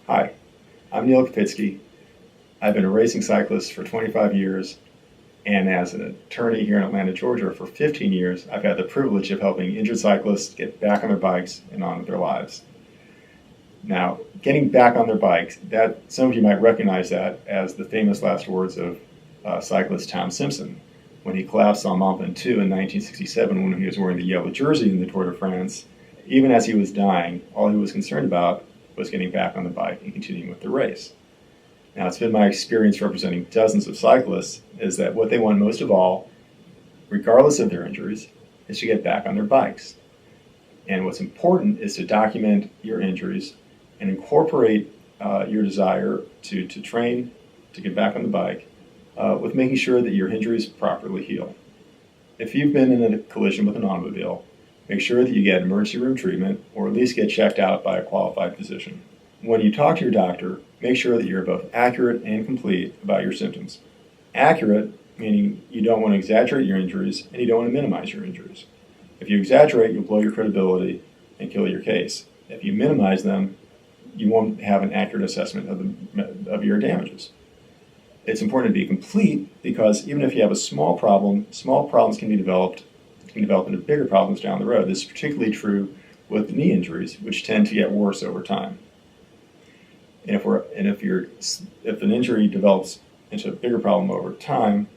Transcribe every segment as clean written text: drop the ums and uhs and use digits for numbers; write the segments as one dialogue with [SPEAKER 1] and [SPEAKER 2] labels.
[SPEAKER 1] Hi, I'm Neil Kopitsky. I've been a racing cyclist for 25 years, and as an attorney here in Atlanta, Georgia for 15 years, I've had the privilege of helping injured cyclists get back on their bikes and on with their lives. Now, getting back on their bikes, that some of you might recognize that as the famous last words of cyclist Tom Simpson when he collapsed on Mont Ventoux in 1967 when he was wearing the yellow jersey in the Tour de France. Even as he was dying, all he was concerned about was getting back on the bike and continuing with the race. Now, it's been my experience representing dozens of cyclists is that what they want most of all, regardless of their injuries, is to get back on their bikes. And what's important is to document your injuries and incorporate your desire to train, to get back on the bike, with making sure that your injuries properly heal. If you've been in a collision with an automobile, make sure that you get emergency room treatment or at least get checked out by a qualified physician. When you talk to your doctor, make sure that you're both accurate and complete about your symptoms. Accurate, meaning you don't want to exaggerate your injuries and you don't want to minimize your injuries. If you exaggerate, you'll blow your credibility and kill your case. If you minimize them, you won't have an accurate assessment of your damages. It's important to be complete because even if you have a small problems can be developed into bigger problems down the road. This is particularly true with knee injuries, which tend to get worse over time. And if an injury develops into a bigger problem over time,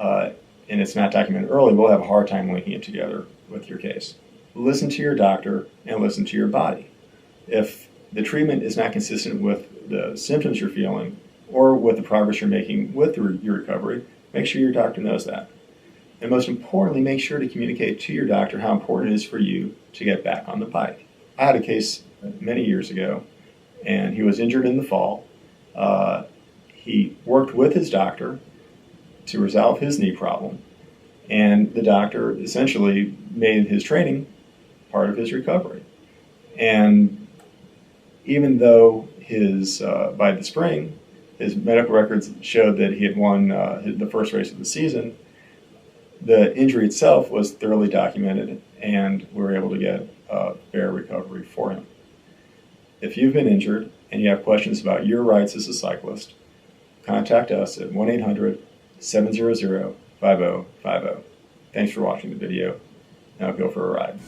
[SPEAKER 1] and it's not documented early, we'll have a hard time linking it together with your case. Listen to your doctor and listen to your body. If the treatment is not consistent with the symptoms you're feeling or with the progress you're making with your recovery, make sure your doctor knows that. And most importantly, make sure to communicate to your doctor how important it is for you to get back on the bike. I had a case many years ago, and he was injured in the fall. He worked with his doctor to resolve his knee problem, and the doctor essentially made his training part of his recovery. And even though by the spring, his medical records showed that he had won the first race of the season, the injury itself was thoroughly documented, and we were able to get a fair recovery for him. If you've been injured and you have questions about your rights as a cyclist, contact us at 1-800-700-5050. Thanks for watching the video. Now go for a ride.